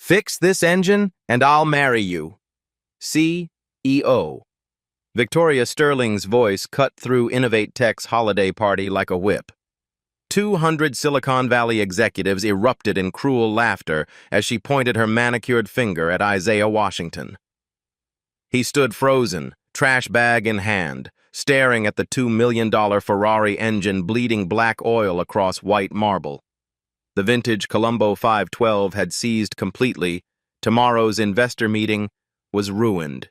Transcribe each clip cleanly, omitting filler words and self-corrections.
Fix this engine, and I'll marry you. CEO. Victoria Sterling's voice cut through Innovate Tech's holiday party like a whip. 200 Silicon Valley executives erupted in cruel laughter as she pointed her manicured finger at Isaiah Washington. He stood frozen, trash bag in hand, staring at the $2 million Ferrari engine bleeding black oil across white marble. The vintage Colombo 512 had seized completely. Tomorrow's investor meeting was ruined.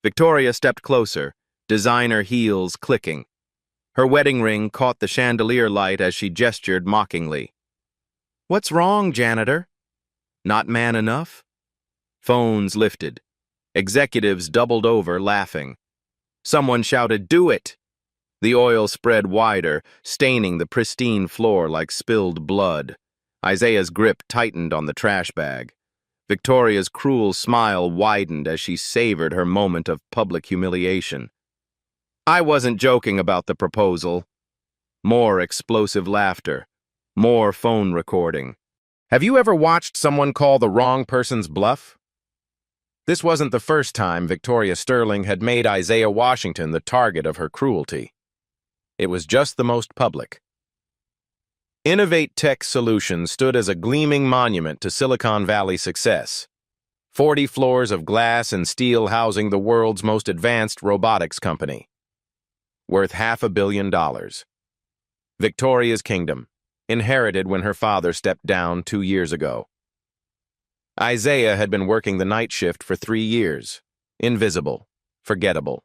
Victoria stepped closer, designer heels clicking. Her wedding ring caught the chandelier light as she gestured mockingly. "What's wrong, janitor? Not man enough?" Phones lifted. Executives doubled over, laughing. Someone shouted, "Do it!" The oil spread wider, staining the pristine floor like spilled blood. Isaiah's grip tightened on the trash bag. Victoria's cruel smile widened as she savored her moment of public humiliation. "I wasn't joking about the proposal." More explosive laughter. More phone recording. Have you ever watched someone call the wrong person's bluff? This wasn't the first time Victoria Sterling had made Isaiah Washington the target of her cruelty. It was just the most public. Innovate Tech Solutions stood as a gleaming monument to Silicon Valley success. 40 floors of glass and steel housing the world's most advanced robotics company. Worth $500 million. Victoria's kingdom, inherited when her father stepped down 2 years ago. Isaiah had been working the night shift for 3 years. Invisible, forgettable.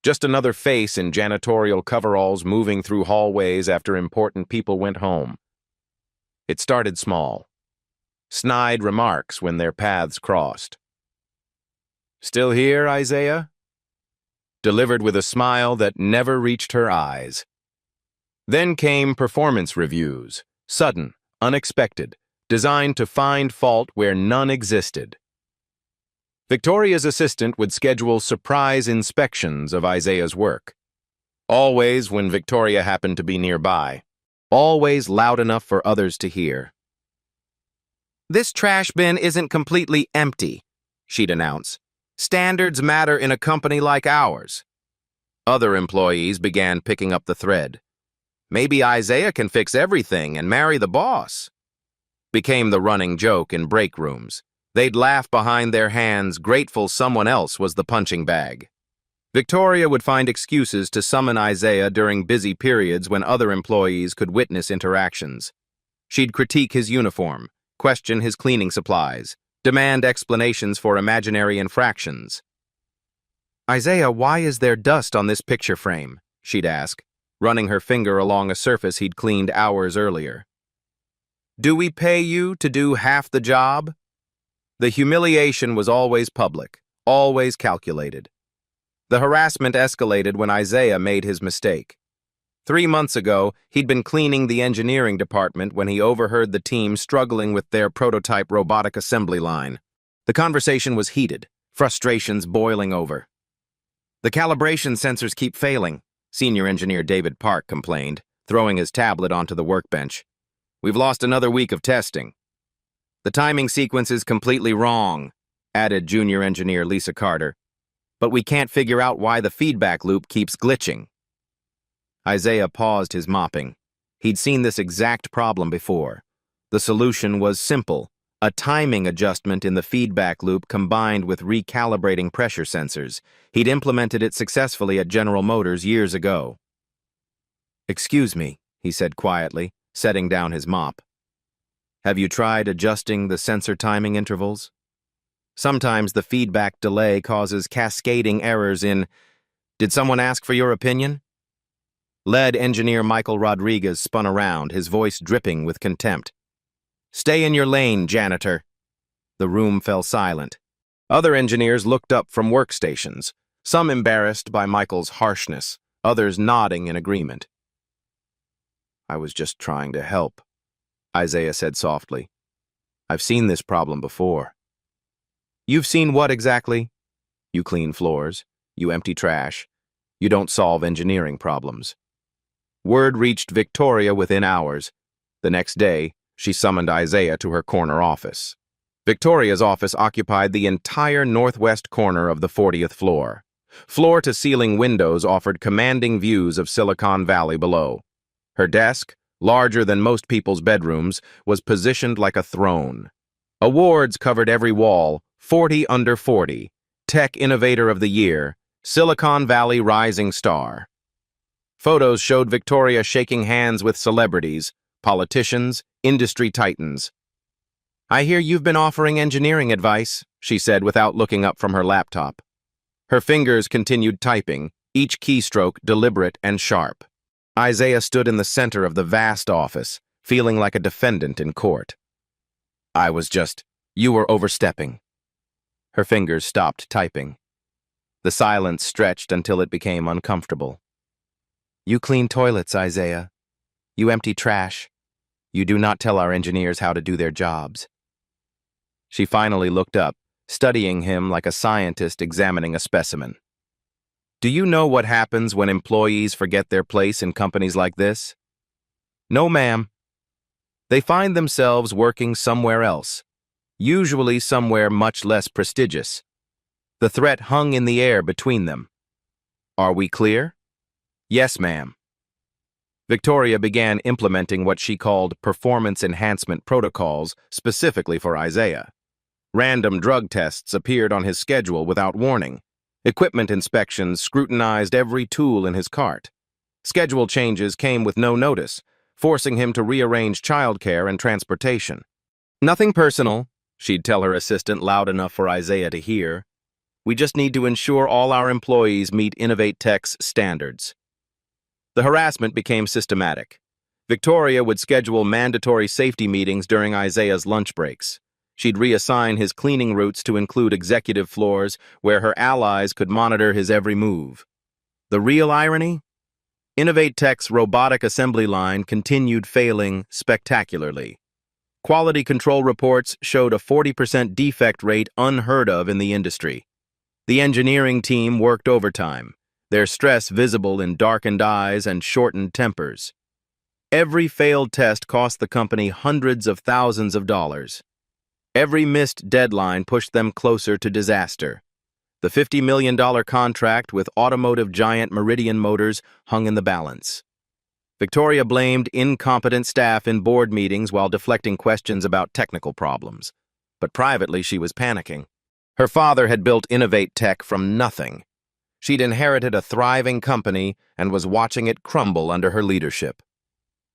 Just another face in janitorial coveralls moving through hallways after important people went home. It started small. Snide remarks when their paths crossed. "Still here, Isaiah?" Delivered with a smile that never reached her eyes. Then came performance reviews, sudden, unexpected, designed to find fault where none existed. Victoria's assistant would schedule surprise inspections of Isaiah's work. Always when Victoria happened to be nearby. Always loud enough for others to hear. "This trash bin isn't completely empty," she'd announce. "Standards matter in a company like ours." Other employees began picking up the thread. "Maybe Isaiah can fix everything and marry the boss." Became the running joke in break rooms. They'd laugh behind their hands, grateful someone else was the punching bag. Victoria would find excuses to summon Isaiah during busy periods when other employees could witness interactions. She'd critique his uniform, question his cleaning supplies, demand explanations for imaginary infractions. "Isaiah, why is there dust on this picture frame?" she'd ask, running her finger along a surface he'd cleaned hours earlier. "Do we pay you to do half the job?" The humiliation was always public, always calculated. The harassment escalated when Isaiah made his mistake. 3 months ago, he'd been cleaning the engineering department when he overheard the team struggling with their prototype robotic assembly line. The conversation was heated, frustrations boiling over. "The calibration sensors keep failing," Senior Engineer David Park complained, throwing his tablet onto the workbench. "We've lost another week of testing." "The timing sequence is completely wrong," added Junior Engineer Lisa Carter. "But we can't figure out why the feedback loop keeps glitching." Isaiah paused his mopping. He'd seen this exact problem before. The solution was simple, a timing adjustment in the feedback loop combined with recalibrating pressure sensors. He'd implemented it successfully at General Motors years ago. "Excuse me," he said quietly, setting down his mop. "Have you tried adjusting the sensor timing intervals? Sometimes the feedback delay causes cascading errors in... Did someone ask for your opinion?" Lead engineer Michael Rodriguez spun around, his voice dripping with contempt. "Stay in your lane, janitor." The room fell silent. Other engineers looked up from workstations, some embarrassed by Michael's harshness, others nodding in agreement. "I was just trying to help," Isaiah said softly. "I've seen this problem before." "You've seen what exactly?" "You clean floors. You empty trash. You don't solve engineering problems." Word reached Victoria within hours. The next day, she summoned Isaiah to her corner office. Victoria's office occupied the entire northwest corner of the 40th floor. Floor-to-ceiling windows offered commanding views of Silicon Valley below. Her desk, larger than most people's bedrooms, was positioned like a throne. Awards covered every wall: 40 under 40, Tech Innovator of the Year, Silicon Valley Rising Star. Photos showed Victoria shaking hands with celebrities, politicians, industry titans. "I hear you've been offering engineering advice," she said without looking up from her laptop. Her fingers continued typing, each keystroke deliberate and sharp. Isaiah stood in the center of the vast office, feeling like a defendant in court. You were overstepping." Her fingers stopped typing. The silence stretched until it became uncomfortable. "You clean toilets, Isaiah. You empty trash. You do not tell our engineers how to do their jobs." She finally looked up, studying him like a scientist examining a specimen. "Do you know what happens when employees forget their place in companies like this?" "No, ma'am." "They find themselves working somewhere else, usually somewhere much less prestigious. The threat hung in the air between them. Are we clear?" "Yes, ma'am." Victoria began implementing what she called performance enhancement protocols specifically for Isaiah. Random drug tests appeared on his schedule without warning. Equipment inspections scrutinized every tool in his cart. Schedule changes came with no notice, forcing him to rearrange childcare and transportation. "Nothing personal," she'd tell her assistant loud enough for Isaiah to hear. "We just need to ensure all our employees meet Innovate Tech's standards." The harassment became systematic. Victoria would schedule mandatory safety meetings during Isaiah's lunch breaks. She'd reassign his cleaning routes to include executive floors where her allies could monitor his every move. The real irony? Innovate Tech's robotic assembly line continued failing spectacularly. Quality control reports showed a 40% defect rate unheard of in the industry. The engineering team worked overtime, their stress visible in darkened eyes and shortened tempers. Every failed test cost the company hundreds of thousands of dollars. Every missed deadline pushed them closer to disaster. The $50 million contract with automotive giant Meridian Motors hung in the balance. Victoria blamed incompetent staff in board meetings while deflecting questions about technical problems. But privately, she was panicking. Her father had built Innovate Tech from nothing. She'd inherited a thriving company and was watching it crumble under her leadership.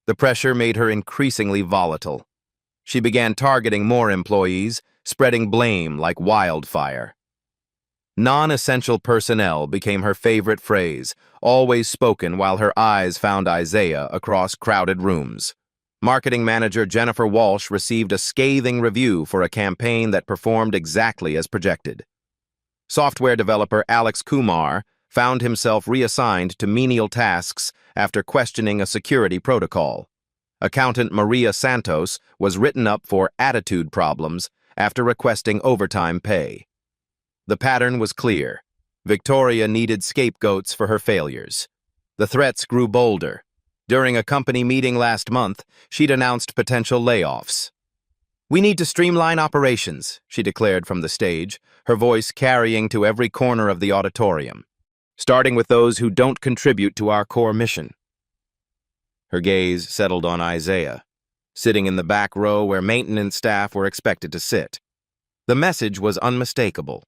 The pressure made her increasingly volatile. She began targeting more employees, spreading blame like wildfire. Non-essential personnel became her favorite phrase, always spoken while her eyes found Isaiah across crowded rooms. Marketing manager Jennifer Walsh received a scathing review for a campaign that performed exactly as projected. Software developer Alex Kumar found himself reassigned to menial tasks after questioning a security protocol. Accountant Maria Santos was written up for attitude problems after requesting overtime pay. The pattern was clear. Victoria needed scapegoats for her failures. The threats grew bolder. During a company meeting last month, she'd announced potential layoffs. "We need to streamline operations," she declared from the stage, her voice carrying to every corner of the auditorium, "starting with those who don't contribute to our core mission." Her gaze settled on Isaiah, sitting in the back row where maintenance staff were expected to sit. The message was unmistakable.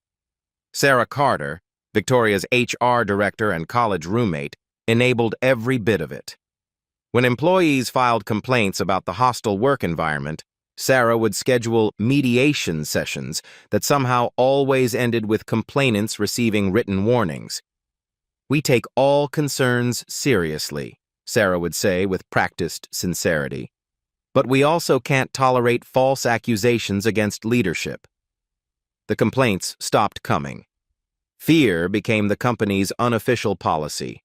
Sarah Carter, Victoria's HR director and college roommate, enabled every bit of it. When employees filed complaints about the hostile work environment, Sarah would schedule mediation sessions that somehow always ended with complainants receiving written warnings. "We take all concerns seriously," Sarah would say with practiced sincerity. "But we also can't tolerate false accusations against leadership." The complaints stopped coming. Fear became the company's unofficial policy.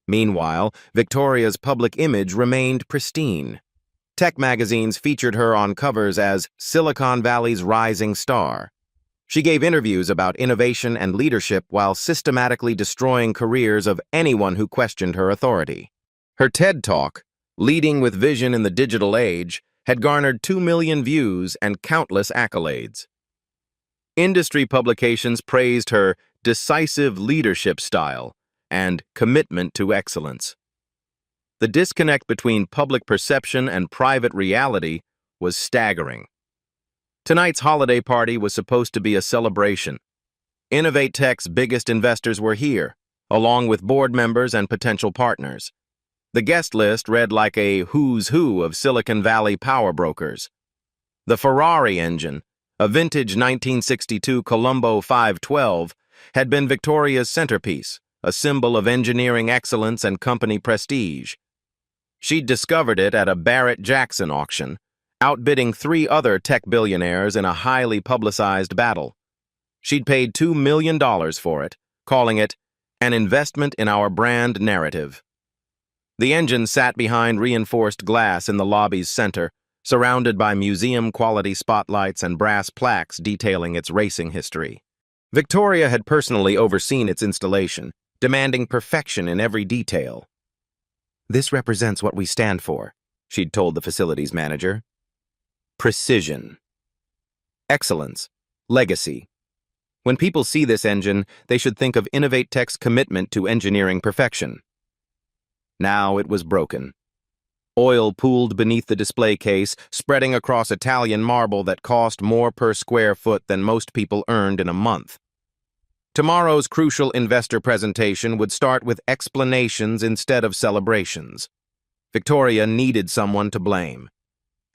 Meanwhile, Victoria's public image remained pristine. Tech magazines featured her on covers as Silicon Valley's rising star. She gave interviews about innovation and leadership while systematically destroying careers of anyone who questioned her authority. Her TED Talk, Leading with Vision in the Digital Age, had garnered 2 million views and countless accolades. Industry publications praised her decisive leadership style and commitment to excellence. The disconnect between public perception and private reality was staggering. Tonight's holiday party was supposed to be a celebration. Innovate Tech's biggest investors were here, along with board members and potential partners. The guest list read like a who's who of Silicon Valley power brokers. The Ferrari engine, a vintage 1962 Colombo 512, had been Victoria's centerpiece, a symbol of engineering excellence and company prestige. She'd discovered it at a Barrett-Jackson auction, outbidding 3 other tech billionaires in a highly publicized battle. She'd paid $2 million for it, calling it an investment in our brand narrative. The engine sat behind reinforced glass in the lobby's center, surrounded by museum-quality spotlights and brass plaques detailing its racing history. Victoria had personally overseen its installation, demanding perfection in every detail. "This represents what we stand for," she'd told the facilities manager. Precision. Excellence. Legacy. When people see this engine, they should think of Innovate Tech's commitment to engineering perfection. Now it was broken. Oil pooled beneath the display case, spreading across Italian marble that cost more per square foot than most people earned in a month. Tomorrow's crucial investor presentation would start with explanations instead of celebrations. Victoria needed someone to blame.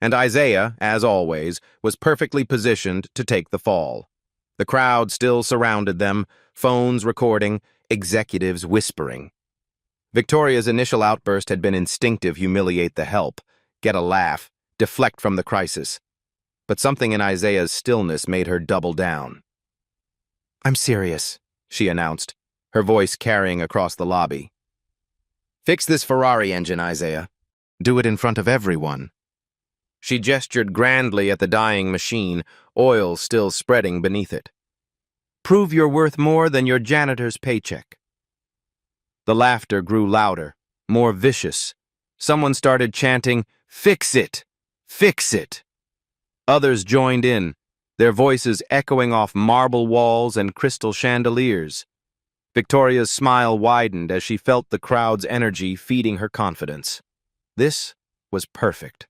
And Isaiah, as always, was perfectly positioned to take the fall. The crowd still surrounded them, phones recording, executives whispering. Victoria's initial outburst had been instinctive: humiliate the help, get a laugh, deflect from the crisis. But something in Isaiah's stillness made her double down. "I'm serious," she announced, her voice carrying across the lobby. "Fix this Ferrari engine, Isaiah. Do it in front of everyone." She gestured grandly at the dying machine, oil still spreading beneath it. "Prove you're worth more than your janitor's paycheck." The laughter grew louder, more vicious. Someone started chanting, "Fix it! Fix it!" Others joined in, their voices echoing off marble walls and crystal chandeliers. Victoria's smile widened as she felt the crowd's energy feeding her confidence. This was perfect.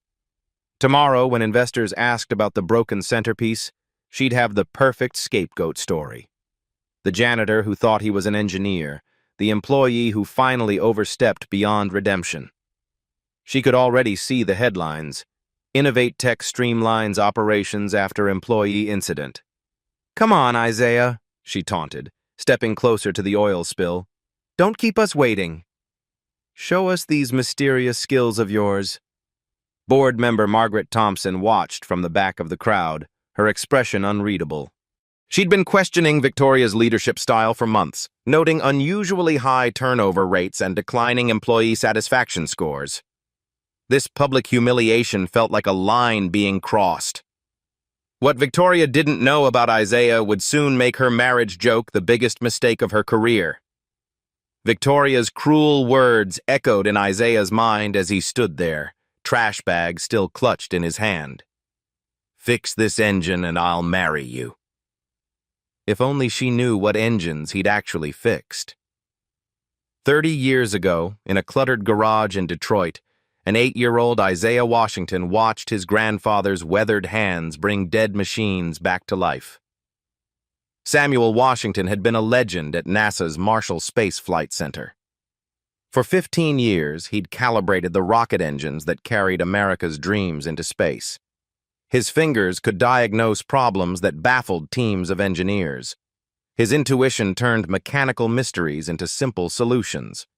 Tomorrow, when investors asked about the broken centerpiece, she'd have the perfect scapegoat story. The janitor who thought he was an engineer, the employee who finally overstepped beyond redemption. She could already see the headlines. Innovate Tech streamlines operations after employee incident. "Come on, Isaiah," she taunted, stepping closer to the oil spill. "Don't keep us waiting. Show us these mysterious skills of yours." Board member Margaret Thompson watched from the back of the crowd, her expression unreadable. She'd been questioning Victoria's leadership style for months, noting unusually high turnover rates and declining employee satisfaction scores. This public humiliation felt like a line being crossed. What Victoria didn't know about Isaiah would soon make her marriage joke the biggest mistake of her career. Victoria's cruel words echoed in Isaiah's mind as he stood there, trash bag still clutched in his hand. "Fix this engine and I'll marry you." If only she knew what engines he'd actually fixed. 30 years ago, in a cluttered garage in Detroit, an 8-year-old Isaiah Washington watched his grandfather's weathered hands bring dead machines back to life. Samuel Washington had been a legend at NASA's Marshall Space Flight Center. For 15 years, he'd calibrated the rocket engines that carried America's dreams into space. His fingers could diagnose problems that baffled teams of engineers. His intuition turned mechanical mysteries into simple solutions.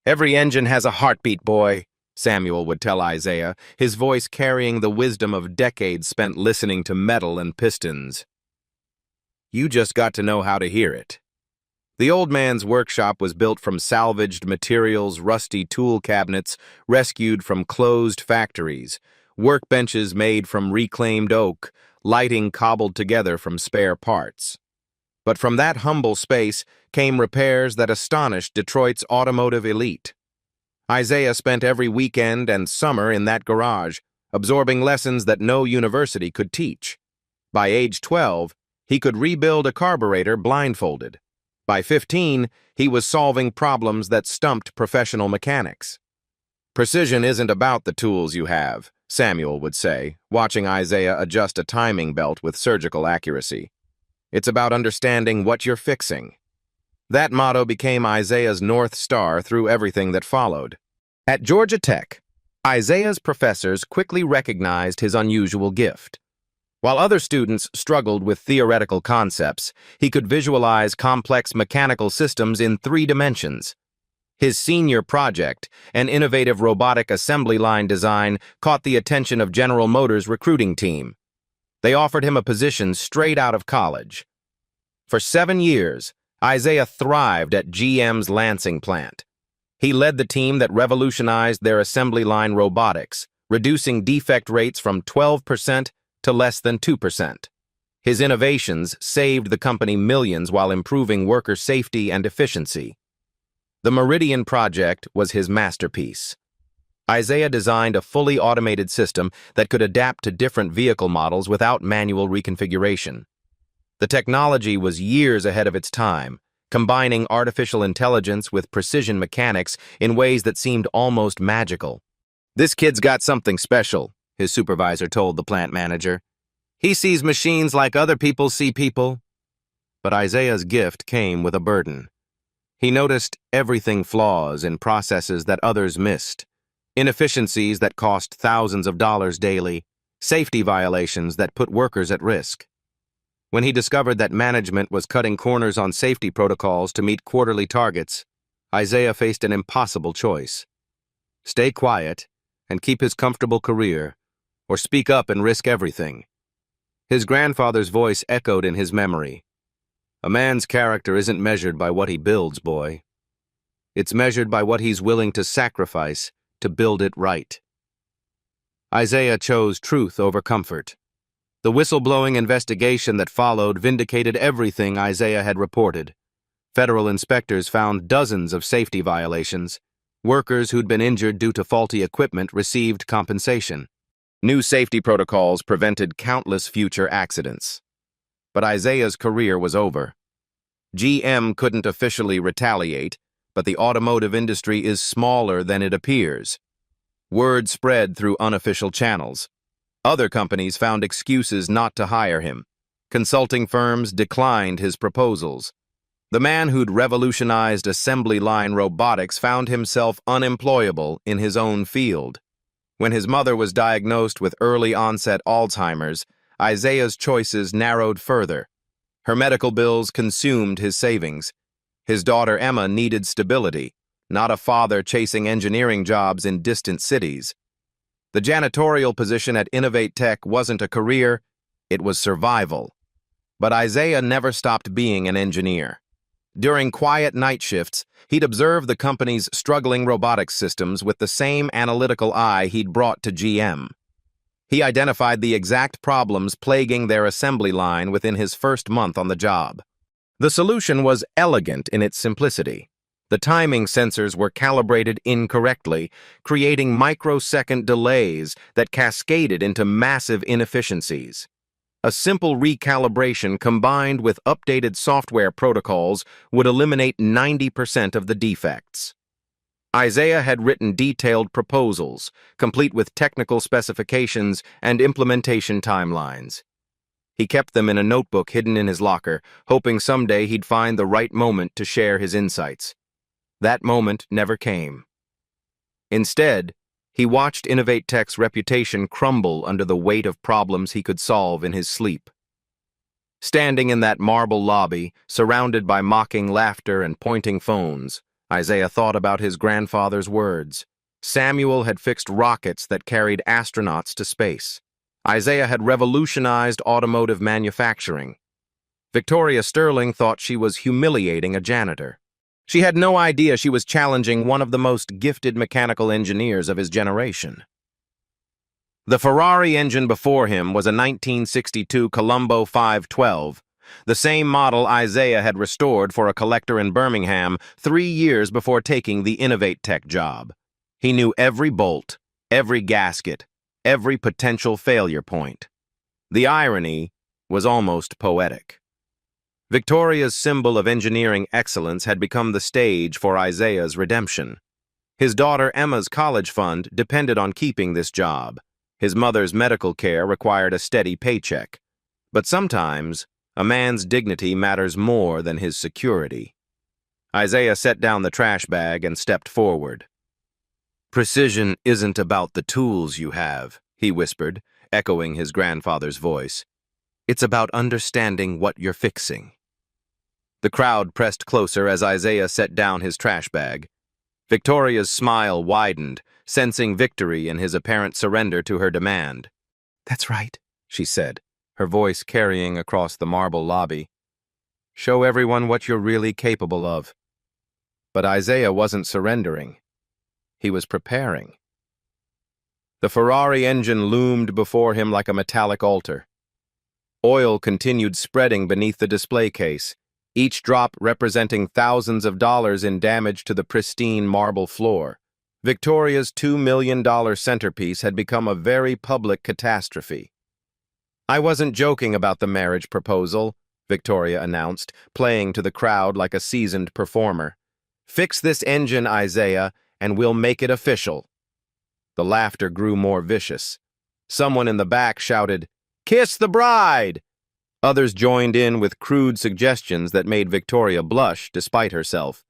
"Every engine has a heartbeat, boy," Samuel would tell Isaiah, his voice carrying the wisdom of decades spent listening to metal and pistons. "You just got to know how to hear it." The old man's workshop was built from salvaged materials, rusty tool cabinets rescued from closed factories, workbenches made from reclaimed oak, lighting cobbled together from spare parts. But from that humble space came repairs that astonished Detroit's automotive elite. Isaiah spent every weekend and summer in that garage, absorbing lessons that no university could teach. By age 12, He could rebuild a carburetor blindfolded. By 15, he was solving problems that stumped professional mechanics. "Precision isn't about the tools you have," Samuel would say, watching Isaiah adjust a timing belt with surgical accuracy. "It's about understanding what you're fixing." That motto became Isaiah's North Star through everything that followed. At Georgia Tech, Isaiah's professors quickly recognized his unusual gift. While other students struggled with theoretical concepts, he could visualize complex mechanical systems in 3 dimensions. His senior project, an innovative robotic assembly line design, caught the attention of General Motors' recruiting team. They offered him a position straight out of college. For 7 years, Isaiah thrived at GM's Lansing plant. He led the team that revolutionized their assembly line robotics, reducing defect rates from 12% to less than 2%. His innovations saved the company millions while improving worker safety and efficiency. The Meridian project was his masterpiece. Isaiah designed a fully automated system that could adapt to different vehicle models without manual reconfiguration. The technology was years ahead of its time, combining artificial intelligence with precision mechanics in ways that seemed almost magical. "This kid's got something special," his supervisor told the plant manager. "He sees machines like other people see people." But Isaiah's gift came with a burden. He noticed everything flaws in processes that others missed, inefficiencies that cost thousands of dollars daily, safety violations that put workers at risk. When he discovered that management was cutting corners on safety protocols to meet quarterly targets, Isaiah faced an impossible choice: stay quiet and keep his comfortable career, or speak up and risk everything. His grandfather's voice echoed in his memory. "A man's character isn't measured by what he builds, boy. It's measured by what he's willing to sacrifice to build it right." Isaiah chose truth over comfort. The whistleblowing investigation that followed vindicated everything Isaiah had reported. Federal inspectors found dozens of safety violations. Workers who'd been injured due to faulty equipment received compensation. New safety protocols prevented countless future accidents. But Isaiah's career was over. GM couldn't officially retaliate, but the automotive industry is smaller than it appears. Word spread through unofficial channels. Other companies found excuses not to hire him. Consulting firms declined his proposals. The man who'd revolutionized assembly line robotics found himself unemployable in his own field. When his mother was diagnosed with early-onset Alzheimer's, Isaiah's choices narrowed further. Her medical bills consumed his savings. His daughter Emma needed stability, not a father chasing engineering jobs in distant cities. The janitorial position at Innovate Tech wasn't a career, it was survival. But Isaiah never stopped being an engineer. During quiet night shifts, he'd observe the company's struggling robotics systems with the same analytical eye he'd brought to GM. He identified the exact problems plaguing their assembly line within his first month on the job. The solution was elegant in its simplicity. The timing sensors were calibrated incorrectly, creating microsecond delays that cascaded into massive inefficiencies. A simple recalibration combined with updated software protocols would eliminate 90% of the defects. Isaiah had written detailed proposals, complete with technical specifications and implementation timelines. He kept them in a notebook hidden in his locker, hoping someday he'd find the right moment to share his insights. That moment never came. Instead, he watched Innovate Tech's reputation crumble under the weight of problems he could solve in his sleep. Standing in that marble lobby, surrounded by mocking laughter and pointing phones, Isaiah thought about his grandfather's words. Samuel had fixed rockets that carried astronauts to space. Isaiah had revolutionized automotive manufacturing. Victoria Sterling thought she was humiliating a janitor. She had no idea she was challenging one of the most gifted mechanical engineers of his generation. The Ferrari engine before him was a 1962 Colombo 512, the same model Isaiah had restored for a collector in Birmingham 3 years before taking the Innovate Tech job. He knew every bolt, every gasket, every potential failure point. The irony was almost poetic. Victoria's symbol of engineering excellence had become the stage for Isaiah's redemption. His daughter Emma's college fund depended on keeping this job. His mother's medical care required a steady paycheck. But sometimes, a man's dignity matters more than his security. Isaiah set down the trash bag and stepped forward. "Precision isn't about the tools you have," he whispered, echoing his grandfather's voice. "It's about understanding what you're fixing." The crowd pressed closer as Isaiah set down his trash bag. Victoria's smile widened, sensing victory in his apparent surrender to her demand. "That's right," she said, her voice carrying across the marble lobby. "Show everyone what you're really capable of." But Isaiah wasn't surrendering. He was preparing. The Ferrari engine loomed before him like a metallic altar. Oil continued spreading beneath the display case, each drop representing thousands of dollars in damage to the pristine marble floor. Victoria's $2 million centerpiece had become a very public catastrophe. "I wasn't joking about the marriage proposal," Victoria announced, playing to the crowd like a seasoned performer. "Fix this engine, Isaiah, and we'll make it official." The laughter grew more vicious. Someone in the back shouted, "Kiss the bride!" Others joined in with crude suggestions that made Victoria blush despite herself.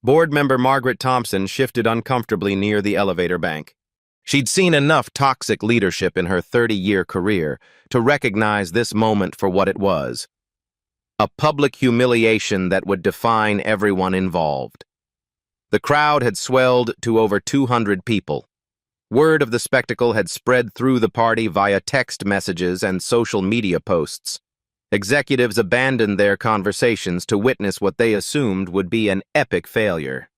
Board member Margaret Thompson shifted uncomfortably near the elevator bank. She'd seen enough toxic leadership in her 30-year career to recognize this moment for what it was: a public humiliation that would define everyone involved. The crowd had swelled to over 200 people. Word of the spectacle had spread through the party via text messages and social media posts. Executives abandoned their conversations to witness what they assumed would be an epic failure.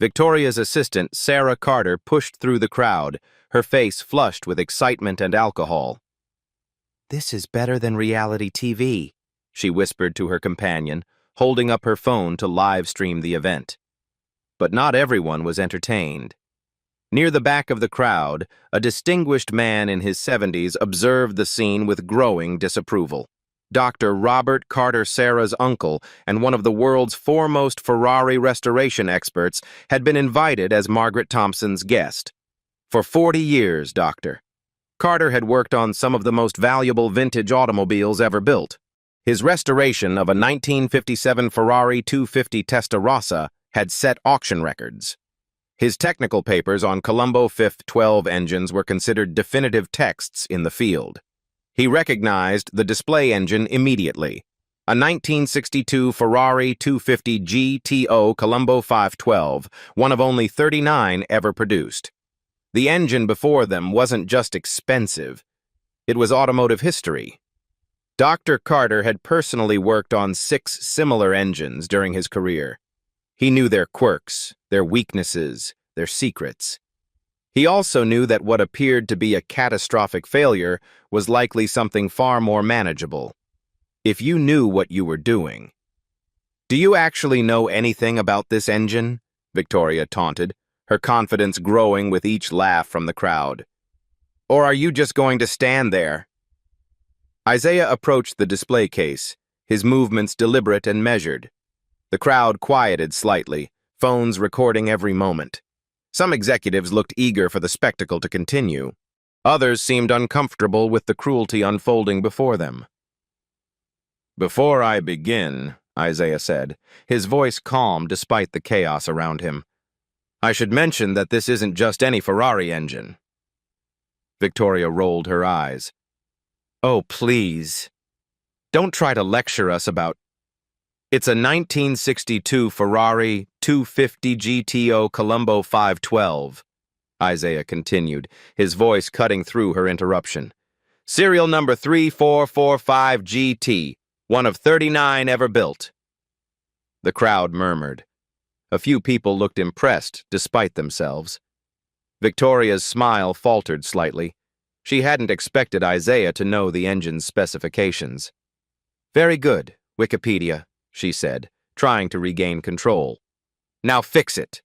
Victoria's assistant, Sarah Carter, pushed through the crowd, her face flushed with excitement and alcohol. "This is better than reality TV," she whispered to her companion, holding up her phone to live stream the event. But not everyone was entertained. Near the back of the crowd, a distinguished man in his 70s observed the scene with growing disapproval. Dr. Robert Carter, Sarah's uncle and one of the world's foremost Ferrari restoration experts, had been invited as Margaret Thompson's guest. For 40 years, Dr. Carter had worked on some of the most valuable vintage automobiles ever built. His restoration of a 1957 Ferrari 250 Testarossa had set auction records. His technical papers on Colombo 512 engines were considered definitive texts in the field. He recognized the display engine immediately, a 1962 Ferrari 250 GTO Colombo 512, one of only 39 ever produced. The engine before them wasn't just expensive, it was automotive history. Dr. Carter had personally worked on 6 similar engines during his career. He knew their quirks, their weaknesses, their secrets. He also knew that what appeared to be a catastrophic failure was likely something far more manageable, if you knew what you were doing. "Do you actually know anything about this engine?" Victoria taunted, her confidence growing with each laugh from the crowd. "Or are you just going to stand there?" Isaiah approached the display case, his movements deliberate and measured. The crowd quieted slightly, phones recording every moment. Some executives looked eager for the spectacle to continue. Others seemed uncomfortable with the cruelty unfolding before them. "Before I begin," Isaiah said, his voice calm despite the chaos around him, "I should mention that this isn't just any Ferrari engine." Victoria rolled her eyes. "Oh, please. Don't try to lecture us about... It's a 1962 Ferrari 250 GTO Colombo 512, Isaiah continued, his voice cutting through her interruption. Serial number 3445 GT, one of 39 ever built. The crowd murmured. A few people looked impressed, despite themselves. Victoria's smile faltered slightly. She hadn't expected Isaiah to know the engine's specifications. Very good, Wikipedia, she said, trying to regain control. Now fix it.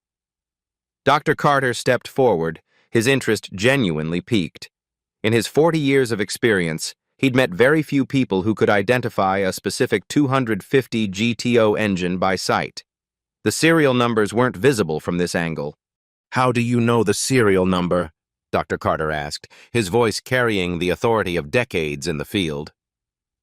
Dr. Carter stepped forward, his interest genuinely piqued. In his 40 years of experience, He'd met very few people who could identify a specific 250 GTO engine by sight. The serial numbers weren't visible from this angle. "How do you know the serial number?" Dr. Carter asked, his voice carrying the authority of decades in the field.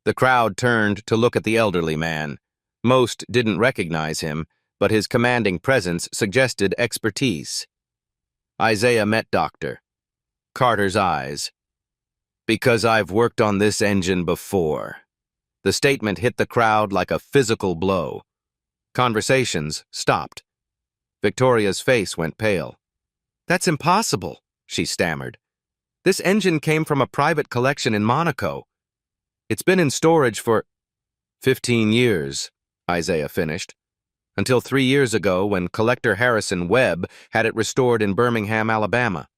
The crowd turned to look at the elderly man. Most didn't recognize him, but his commanding presence suggested expertise. Isaiah met Dr. Carter's eyes. "Because I've worked on this engine before." The statement hit the crowd like a physical blow. Conversations stopped. Victoria's face went pale. "That's impossible," she stammered. "This engine came from a private collection in Monaco. It's been in storage for 15 years, Isaiah finished, until 3 years ago when collector Harrison Webb had it restored in Birmingham, Alabama.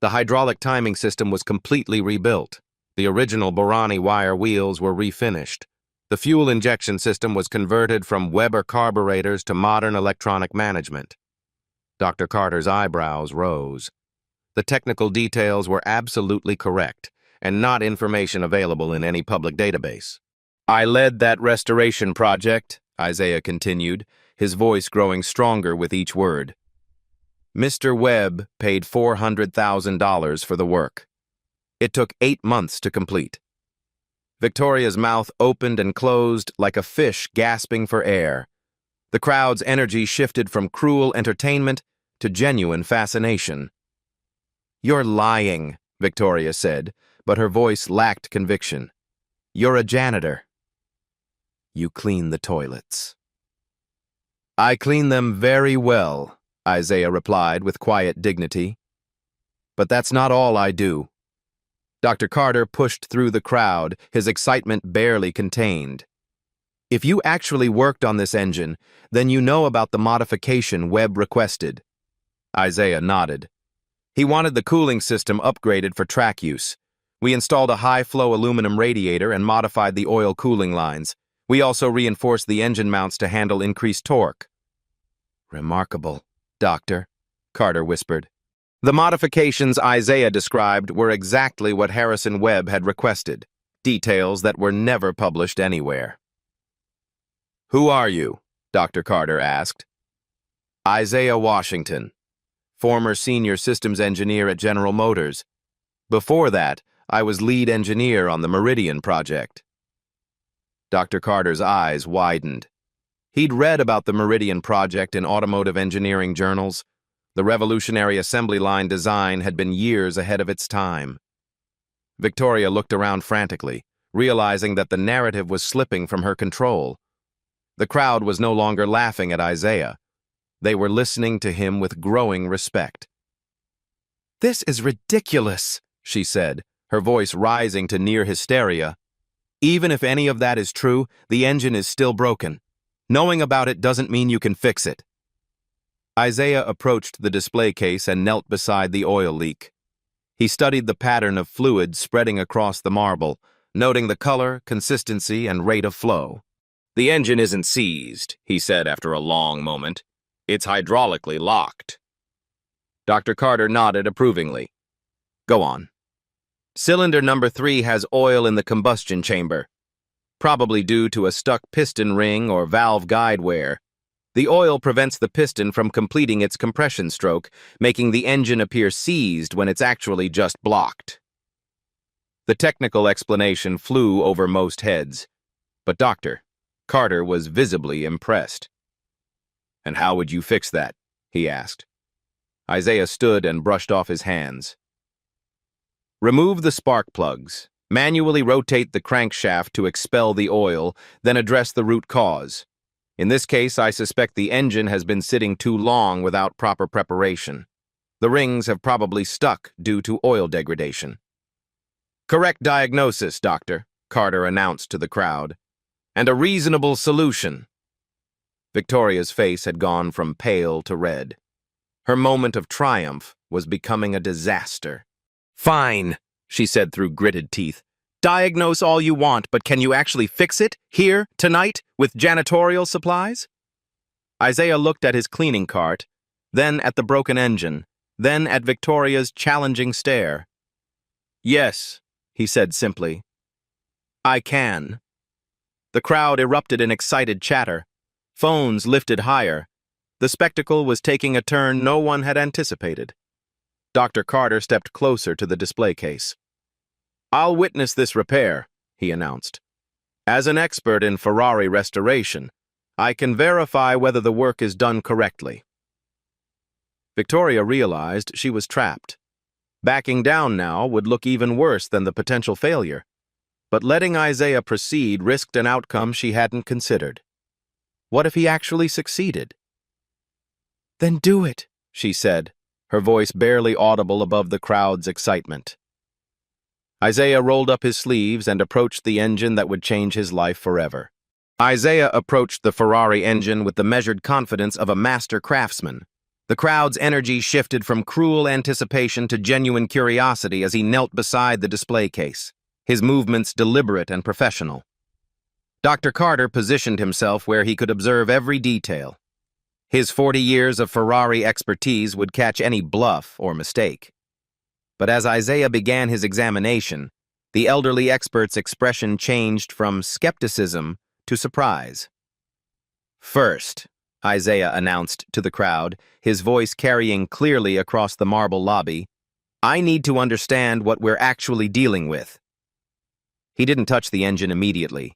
The hydraulic timing system was completely rebuilt. The original Borani wire wheels were refinished. The fuel injection system was converted from Weber carburetors to modern electronic management." Dr. Carter's eyebrows rose. The technical details were absolutely correct, and not information available in any public database. "I led that restoration project," Isaiah continued, his voice growing stronger with each word. "Mr. Webb paid $400,000 for the work. It took 8 months to complete." Victoria's mouth opened and closed like a fish gasping for air. The crowd's energy shifted from cruel entertainment to genuine fascination. "You're lying," Victoria said, but her voice lacked conviction. "You're a janitor. You clean the toilets." "I clean them very well," Isaiah replied with quiet dignity. "But that's not all I do." Dr. Carter pushed through the crowd, his excitement barely contained. "If you actually worked on this engine, then you know about the modification Webb requested." Isaiah nodded. "He wanted the cooling system upgraded for track use. We installed a high-flow aluminum radiator and modified the oil cooling lines. We also reinforced the engine mounts to handle increased torque." "Remarkable, Doctor," Carter whispered. The modifications Isaiah described were exactly what Harrison Webb had requested, details that were never published anywhere. "Who are you?" Dr. Carter asked. "Isaiah Washington, former senior systems engineer at General Motors. Before that, I was lead engineer on the Meridian project." Dr. Carter's eyes widened. He'd read about the Meridian project in automotive engineering journals. The revolutionary assembly line design had been years ahead of its time. Victoria looked around frantically, realizing that the narrative was slipping from her control. The crowd was no longer laughing at Isaiah. They were listening to him with growing respect. "This is ridiculous," she said, her voice rising to near hysteria. "Even if any of that is true, the engine is still broken. Knowing about it doesn't mean you can fix it." Isaiah approached the display case and knelt beside the oil leak. He studied the pattern of fluid spreading across the marble, noting the color, consistency, and rate of flow. "The engine isn't seized," he said after a long moment. "It's hydraulically locked." Dr. Carter nodded approvingly. "Go on." "Cylinder number 3 has oil in the combustion chamber, probably due to a stuck piston ring or valve guide wear. The oil prevents the piston from completing its compression stroke, making the engine appear seized when it's actually just blocked." The technical explanation flew over most heads, but Dr. Carter was visibly impressed. "And how would you fix that?" he asked. Isaiah stood and brushed off his hands. "Remove the spark plugs, manually rotate the crankshaft to expel the oil, then address the root cause. In this case, I suspect the engine has been sitting too long without proper preparation. The rings have probably stuck due to oil degradation." "Correct diagnosis, Doctor," Carter announced to the crowd. "And a reasonable solution." Victoria's face had gone from pale to red. Her moment of triumph was becoming a disaster. "Fine," she said through gritted teeth. "Diagnose all you want, but can you actually fix it, here, tonight, with janitorial supplies?" Isaiah looked at his cleaning cart, then at the broken engine, then at Victoria's challenging stare. "Yes," he said simply. I can. The crowd erupted in excited chatter. Phones lifted higher. The spectacle was taking a turn no one had anticipated. Dr. Carter stepped closer to the display case. I'll witness this repair, he announced. As an expert in Ferrari restoration, I can verify whether the work is done correctly. Victoria realized she was trapped. Backing down now would look even worse than the potential failure. But letting Isaiah proceed risked an outcome she hadn't considered. What if he actually succeeded? Then do it, she said, her voice barely audible above the crowd's excitement. Isaiah rolled up his sleeves and approached the engine that would change his life forever. Isaiah approached the Ferrari engine with the measured confidence of a master craftsman. The crowd's energy shifted from cruel anticipation to genuine curiosity as he knelt beside the display case, his movements deliberate and professional. Dr. Carter positioned himself where he could observe every detail. His 40 years of Ferrari expertise would catch any bluff or mistake. But as Isaiah began his examination, the elderly expert's expression changed from skepticism to surprise. First, Isaiah announced to the crowd, his voice carrying clearly across the marble lobby, I need to understand what we're actually dealing with. He didn't touch the engine immediately.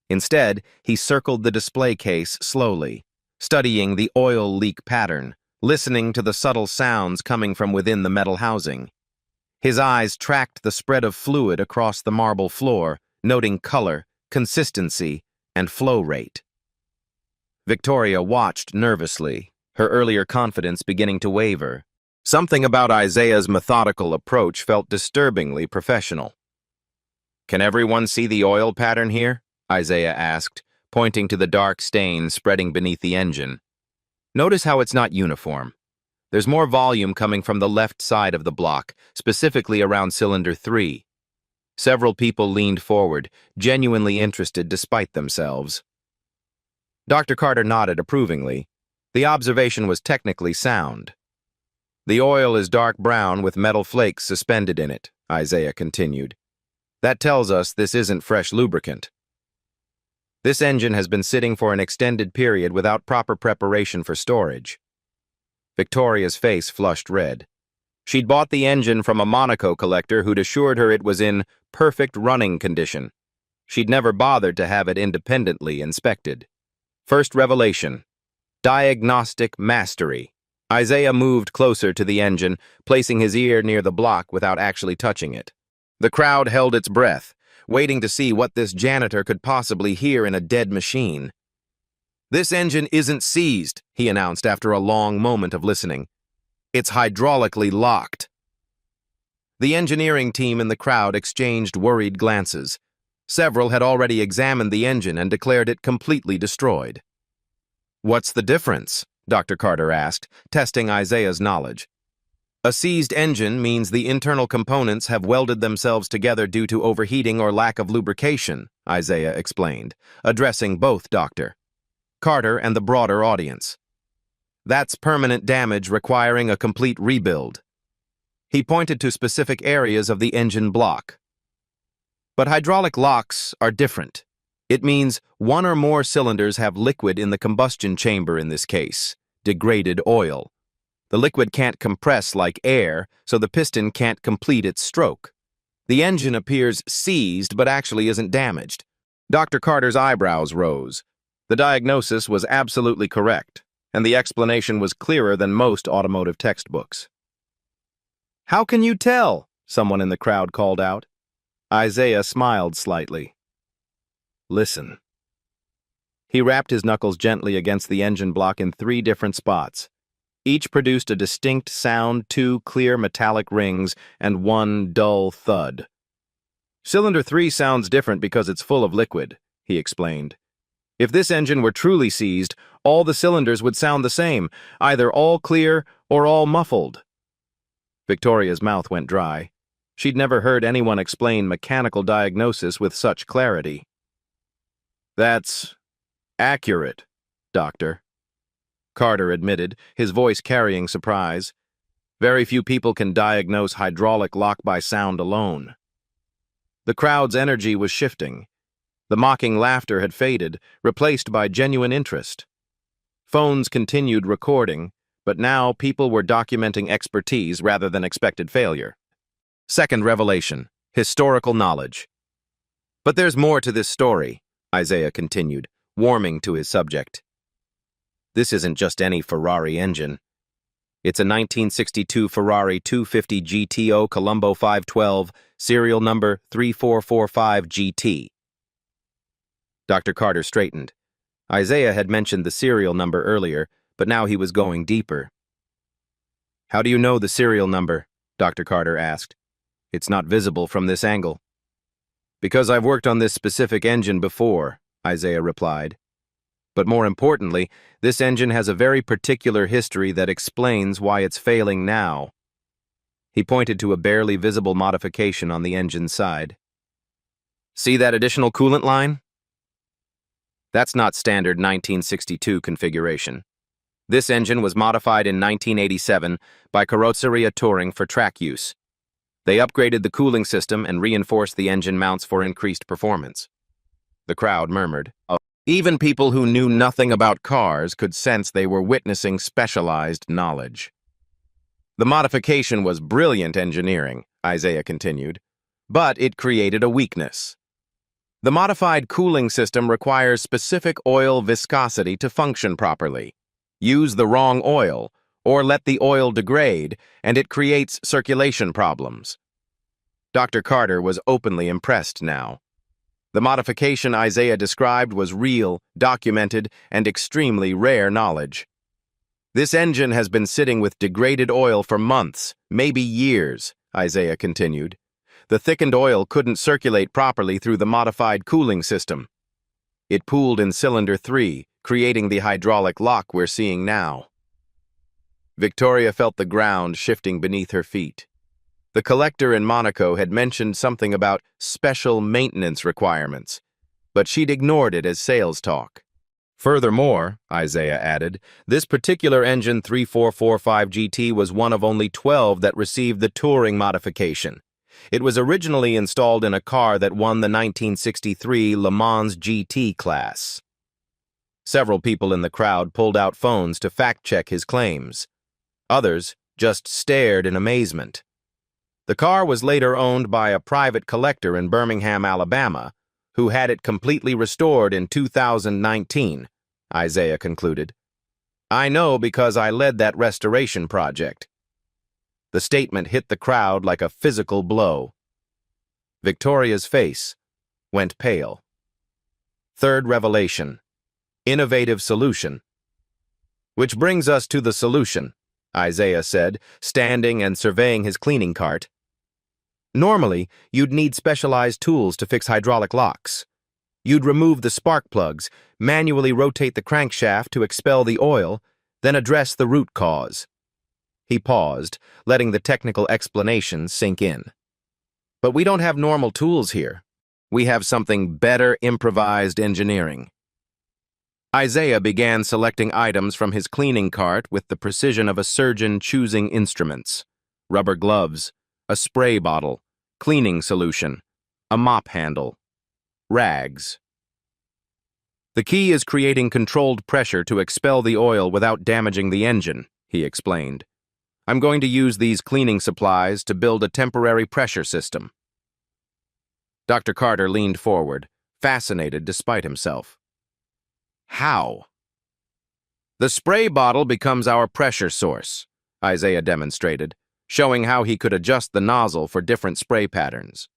Instead, he circled the display case slowly, studying the oil leak pattern, listening to the subtle sounds coming from within the metal housing. His eyes tracked the spread of fluid across the marble floor, noting color, consistency, and flow rate. Victoria watched nervously, her earlier confidence beginning to waver. Something about Isaiah's methodical approach felt disturbingly professional. Can everyone see the oil pattern here? Isaiah asked, pointing to the dark stains spreading beneath the engine. Notice how it's not uniform. There's more volume coming from the left side of the block, specifically around cylinder 3. Several people leaned forward, genuinely interested despite themselves. Dr. Carter nodded approvingly. The observation was technically sound. The oil is dark brown with metal flakes suspended in it, Isaiah continued. That tells us this isn't fresh lubricant. This engine has been sitting for an extended period without proper preparation for storage. Victoria's face flushed red. She'd bought the engine from a Monaco collector who'd assured her it was in perfect running condition. She'd never bothered to have it independently inspected. First revelation. Diagnostic mastery. Isaiah moved closer to the engine, placing his ear near the block without actually touching it. The crowd held its breath, waiting to see what this janitor could possibly hear in a dead machine. This engine isn't seized, he announced after a long moment of listening. It's hydraulically locked. The engineering team in the crowd exchanged worried glances. Several had already examined the engine and declared it completely destroyed. What's the difference? Dr. Carter asked, testing Isaiah's knowledge. A seized engine means the internal components have welded themselves together due to overheating or lack of lubrication, Isaiah explained, addressing both Dr. Carter and the broader audience. That's permanent damage requiring a complete rebuild. He pointed to specific areas of the engine block. But hydraulic locks are different. It means one or more cylinders have liquid in the combustion chamber in this case, degraded oil. The liquid can't compress like air, so the piston can't complete its stroke. The engine appears seized but actually isn't damaged. Dr. Carter's eyebrows rose. The diagnosis was absolutely correct, and the explanation was clearer than most automotive textbooks. How can you tell? Someone in the crowd called out. Isaiah smiled slightly. Listen. He rapped his knuckles gently against the engine block in 3 different spots. Each produced a distinct sound, 2 clear metallic rings, and 1 dull thud. Cylinder 3 sounds different because it's full of liquid, he explained. If this engine were truly seized, all the cylinders would sound the same, either all clear or all muffled. Victoria's mouth went dry. She'd never heard anyone explain mechanical diagnosis with such clarity. That's accurate, Doctor. Carter admitted, his voice carrying surprise. Very few people can diagnose hydraulic lock by sound alone. The crowd's energy was shifting, The mocking laughter had faded, replaced by genuine interest. Phones continued recording, but now people were documenting expertise rather than expected failure. Second revelation: historical knowledge. But there's more to this story, Isaiah continued, warming to his subject. This isn't just any Ferrari engine. It's a 1962 Ferrari 250 GTO Colombo 512, serial number 3445 GT. Dr. Carter straightened. Isaiah had mentioned the serial number earlier, but now he was going deeper. How do you know the serial number? Dr. Carter asked. It's not visible from this angle. Because I've worked on this specific engine before, Isaiah replied. But more importantly, this engine has a very particular history that explains why it's failing now. He pointed to a barely visible modification on the engine's side. See that additional coolant line? That's not standard 1962 configuration. This engine was modified in 1987 by Carrozzeria Touring for track use. They upgraded the cooling system and reinforced the engine mounts for increased performance. The crowd murmured. Even people who knew nothing about cars could sense they were witnessing specialized knowledge. The modification was brilliant engineering, Isaiah continued, but it created a weakness. The modified cooling system requires specific oil viscosity to function properly. Use the wrong oil, or let the oil degrade, and it creates circulation problems. Dr. Carter was openly impressed now. The modification Isaiah described was real, documented, and extremely rare knowledge. This engine has been sitting with degraded oil for months, maybe years, Isaiah continued. The thickened oil couldn't circulate properly through the modified cooling system. It pooled in cylinder 3, creating the hydraulic lock we're seeing now. Victoria felt the ground shifting beneath her feet. The collector in Monaco had mentioned something about special maintenance requirements, but she'd ignored it as sales talk. Furthermore, Isaiah added, this particular engine 3445 GT was one of only 12 that received the touring modification. It was originally installed in a car that won the 1963 Le Mans GT class. Several people in the crowd pulled out phones to fact-check his claims. Others just stared in amazement. The car was later owned by a private collector in Birmingham, Alabama, who had it completely restored in 2019, Isaiah concluded. I know because I led that restoration project. The statement hit the crowd like a physical blow. Victoria's face went pale. Third revelation: innovative solution. Which brings us to the solution, Isaiah said, standing and surveying his cleaning cart. Normally, you'd need specialized tools to fix hydraulic locks. You'd remove the spark plugs, manually rotate the crankshaft to expel the oil, then address the root cause. He paused, letting the technical explanation sink in. But we don't have normal tools here. We have something better: improvised engineering. Isaiah began selecting items from his cleaning cart with the precision of a surgeon choosing instruments. Rubber gloves, a spray bottle, cleaning solution, a mop handle, rags. The key is creating controlled pressure to expel the oil without damaging the engine, he explained. I'm going to use these cleaning supplies to build a temporary pressure system. Dr. Carter leaned forward, fascinated despite himself. How? The spray bottle becomes our pressure source, Isaiah demonstrated, showing how he could adjust the nozzle for different spray patterns.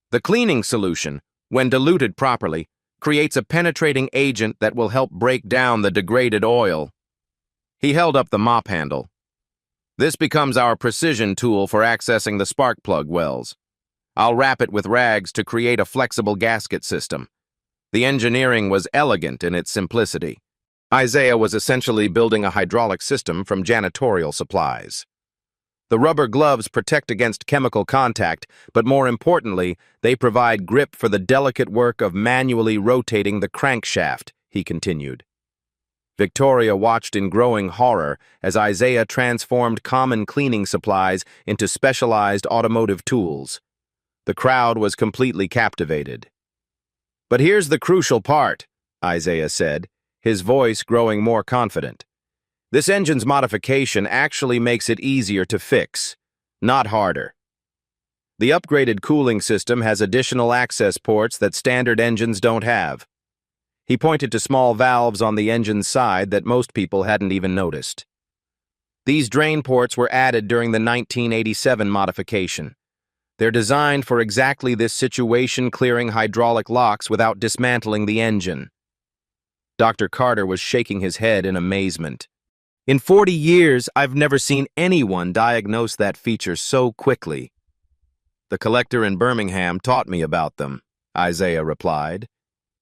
The cleaning solution, when diluted properly, creates a penetrating agent that will help break down the degraded oil. He held up the mop handle. This becomes our precision tool for accessing the spark plug wells. I'll wrap it with rags to create a flexible gasket system. The engineering was elegant in its simplicity. Isaiah was essentially building a hydraulic system from janitorial supplies. The rubber gloves protect against chemical contact, but more importantly, they provide grip for the delicate work of manually rotating the crankshaft, he continued. Victoria watched in growing horror as Isaiah transformed common cleaning supplies into specialized automotive tools. The crowd was completely captivated. But here's the crucial part, Isaiah said, his voice growing more confident. This engine's modification actually makes it easier to fix, not harder. The upgraded cooling system has additional access ports that standard engines don't have. He pointed to small valves on the engine's side that most people hadn't even noticed. These drain ports were added during the 1987 modification. They're designed for exactly this situation, clearing hydraulic locks without dismantling the engine. Dr. Carter was shaking his head in amazement. In 40 years, I've never seen anyone diagnose that feature so quickly. The collector in Birmingham taught me about them, Isaiah replied.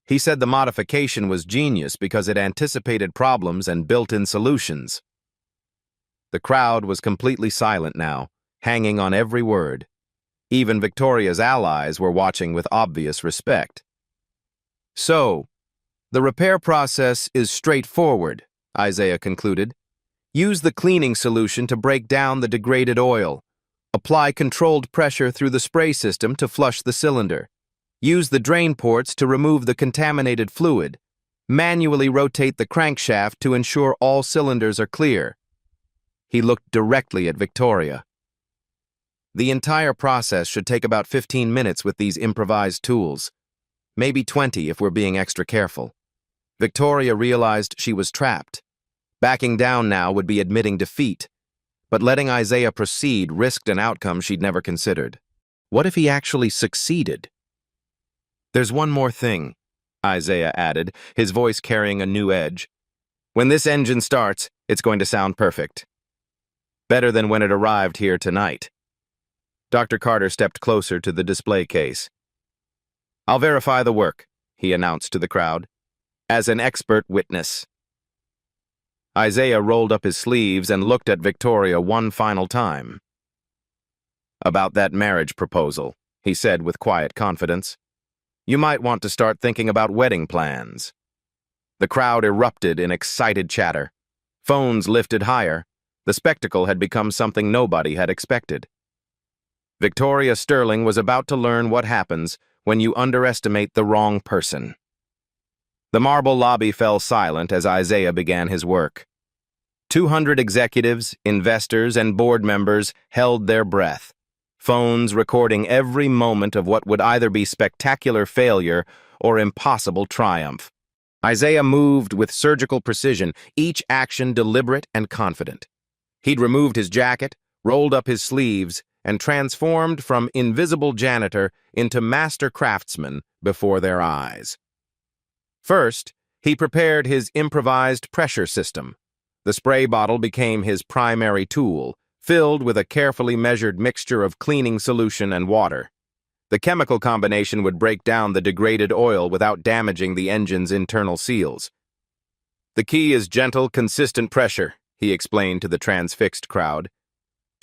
He said the modification was genius because it anticipated problems and built-in solutions. The crowd was completely silent now, hanging on every word. Even Victoria's allies were watching with obvious respect. So, the repair process is straightforward, Isaiah concluded. Use the cleaning solution to break down the degraded oil. Apply controlled pressure through the spray system to flush the cylinder. Use the drain ports to remove the contaminated fluid. Manually rotate the crankshaft to ensure all cylinders are clear. He looked directly at Victoria. The entire process should take about 15 minutes with these improvised tools. Maybe 20 if we're being extra careful. Victoria realized she was trapped. Backing down now would be admitting defeat. But letting Isaiah proceed risked an outcome she'd never considered. What if he actually succeeded? There's one more thing, Isaiah added, his voice carrying a new edge. When this engine starts, it's going to sound perfect. Better than when it arrived here tonight. Dr. Carter stepped closer to the display case. I'll verify the work, he announced to the crowd, as an expert witness. Isaiah rolled up his sleeves and looked at Victoria one final time. About that marriage proposal, he said with quiet confidence. You might want to start thinking about wedding plans. The crowd erupted in excited chatter. Phones lifted higher. The spectacle had become something nobody had expected. Victoria Sterling was about to learn what happens when you underestimate the wrong person. The marble lobby fell silent as Isaiah began his work. 200 executives, investors, and board members held their breath, phones recording every moment of what would either be spectacular failure or impossible triumph. Isaiah moved with surgical precision, each action deliberate and confident. He'd removed his jacket, rolled up his sleeves, and transformed from invisible janitor into master craftsman before their eyes. First, he prepared his improvised pressure system. The spray bottle became his primary tool, filled with a carefully measured mixture of cleaning solution and water. The chemical combination would break down the degraded oil without damaging the engine's internal seals. The key is gentle, consistent pressure, he explained to the transfixed crowd.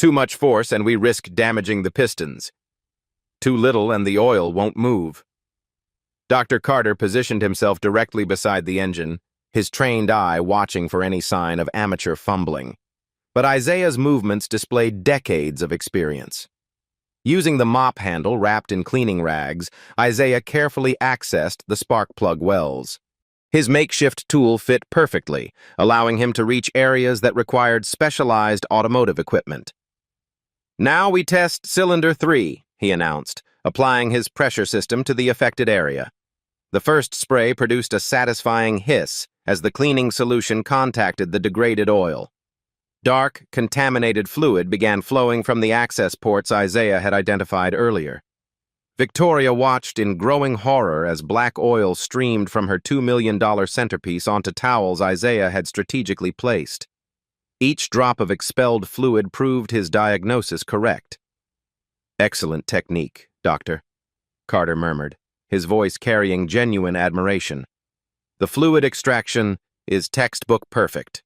Too much force and we risk damaging the pistons. Too little and the oil won't move. Dr. Carter positioned himself directly beside the engine, his trained eye watching for any sign of amateur fumbling. But Isaiah's movements displayed decades of experience. Using the mop handle wrapped in cleaning rags, Isaiah carefully accessed the spark plug wells. His makeshift tool fit perfectly, allowing him to reach areas that required specialized automotive equipment. Now we test cylinder 3, he announced, applying his pressure system to the affected area. The first spray produced a satisfying hiss as the cleaning solution contacted the degraded oil. Dark, contaminated fluid began flowing from the access ports Isaiah had identified earlier. Victoria watched in growing horror as black oil streamed from her $2 million centerpiece onto towels Isaiah had strategically placed. Each drop of expelled fluid proved his diagnosis correct. Excellent technique, Doctor, Carter murmured, his voice carrying genuine admiration. The fluid extraction is textbook perfect.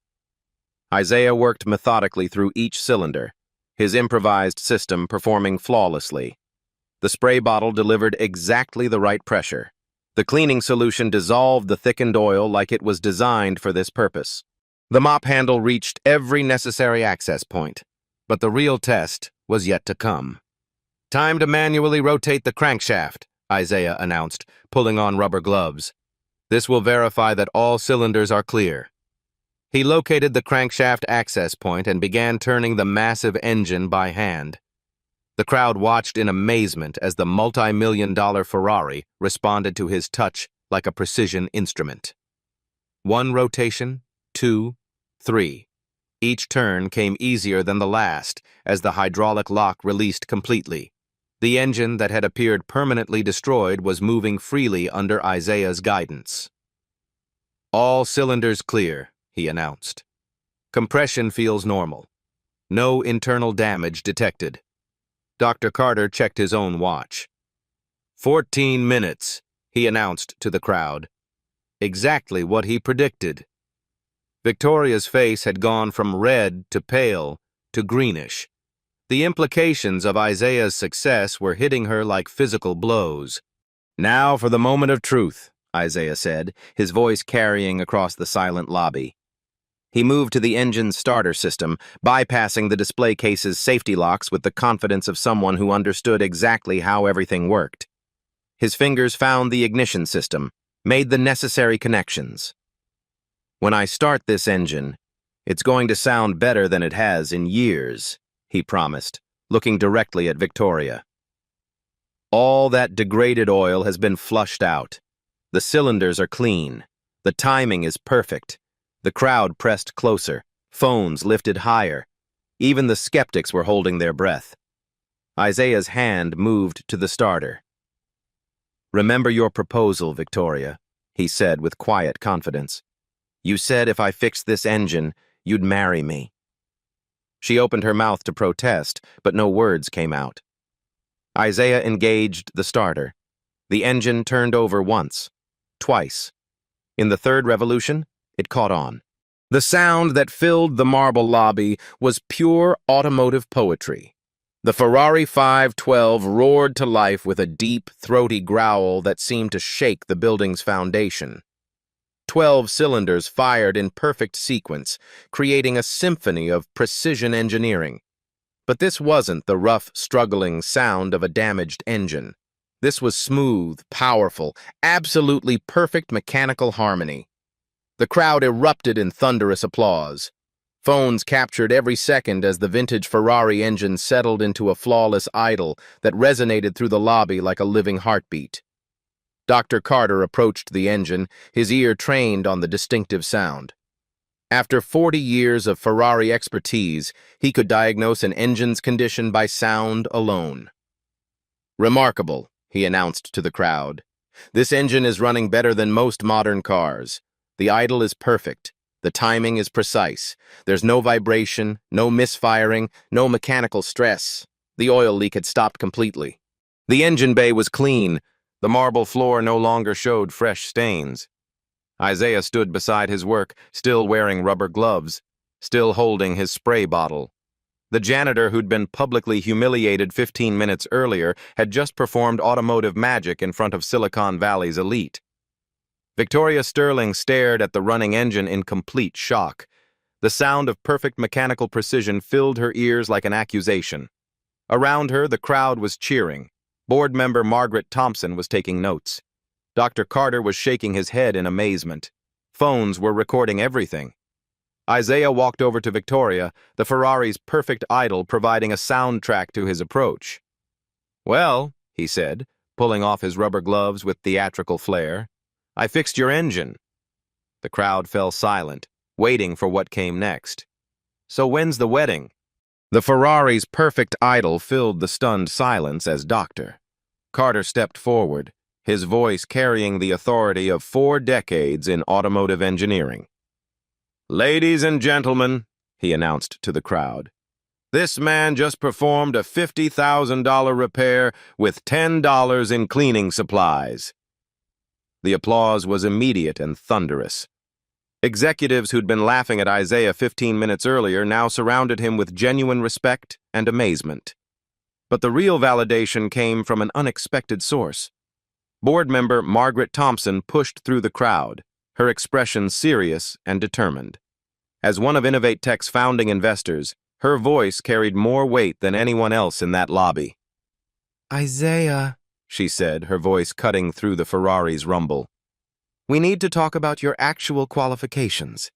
Isaiah worked methodically through each cylinder, his improvised system performing flawlessly. The spray bottle delivered exactly the right pressure. The cleaning solution dissolved the thickened oil like it was designed for this purpose. The mop handle reached every necessary access point, but the real test was yet to come. Time to manually rotate the crankshaft, Isaiah announced, pulling on rubber gloves. "This will verify that all cylinders are clear." He located the crankshaft access point and began turning the massive engine by hand. The crowd watched in amazement as the multi-million-dollar Ferrari responded to his touch like a precision instrument. One rotation, two, three. Each turn came easier than the last as the hydraulic lock released completely. The engine that had appeared permanently destroyed was moving freely under Isaiah's guidance. "All cylinders clear," he announced. "Compression feels normal. No internal damage detected." Dr. Carter checked his own watch. 14 minutes, he announced to the crowd. Exactly what he predicted. Victoria's face had gone from red to pale to greenish. The implications of Isaiah's success were hitting her like physical blows. "Now for the moment of truth," Isaiah said, his voice carrying across the silent lobby. He moved to the engine's starter system, bypassing the display case's safety locks with the confidence of someone who understood exactly how everything worked. His fingers found the ignition system, made the necessary connections. "When I start this engine, it's going to sound better than it has in years," he promised, looking directly at Victoria. "All that degraded oil has been flushed out. The cylinders are clean. The timing is perfect." The crowd pressed closer, phones lifted higher. Even the skeptics were holding their breath. Isaiah's hand moved to the starter. "Remember your proposal, Victoria," he said with quiet confidence. "You said if I fixed this engine, you'd marry me." She opened her mouth to protest, but no words came out. Isaiah engaged the starter. The engine turned over once, twice. In the third revolution, it caught on. The sound that filled the marble lobby was pure automotive poetry. The Ferrari 512 roared to life with a deep, throaty growl that seemed to shake the building's foundation. 12 cylinders fired in perfect sequence, creating a symphony of precision engineering. But this wasn't the rough, struggling sound of a damaged engine. This was smooth, powerful, absolutely perfect mechanical harmony. The crowd erupted in thunderous applause. Phones captured every second as the vintage Ferrari engine settled into a flawless idle that resonated through the lobby like a living heartbeat. Dr. Carter approached the engine, his ear trained on the distinctive sound. After 40 years of Ferrari expertise, he could diagnose an engine's condition by sound alone. "Remarkable," he announced to the crowd. "This engine is running better than most modern cars. The idle is perfect. The timing is precise. There's no vibration, no misfiring, no mechanical stress. The oil leak had stopped completely. The engine bay was clean. The marble floor no longer showed fresh stains." Isaiah stood beside his work, still wearing rubber gloves, still holding his spray bottle. The janitor who'd been publicly humiliated 15 minutes earlier had just performed automotive magic in front of Silicon Valley's elite. Victoria Sterling stared at the running engine in complete shock. The sound of perfect mechanical precision filled her ears like an accusation. Around her, the crowd was cheering. Board member Margaret Thompson was taking notes. Dr. Carter was shaking his head in amazement. Phones were recording everything. Isaiah walked over to Victoria, the Ferrari's perfect idol providing a soundtrack to his approach. "Well," he said, pulling off his rubber gloves with theatrical flair, "I fixed your engine." The crowd fell silent, waiting for what came next. "So when's the wedding?" The Ferrari's perfect idol filled the stunned silence as Dr. Carter stepped forward, his voice carrying the authority of 4 decades in automotive engineering. "Ladies and gentlemen," he announced to the crowd, "this man just performed a $50,000 repair with $10 in cleaning supplies." The applause was immediate and thunderous. Executives who'd been laughing at Isaiah 15 minutes earlier now surrounded him with genuine respect and amazement. But the real validation came from an unexpected source. Board member Margaret Thompson pushed through the crowd, her expression serious and determined. As one of Innovate Tech's founding investors, her voice carried more weight than anyone else in that lobby. "Isaiah," she said, her voice cutting through the Ferrari's rumble. "We need to talk about your actual qualifications."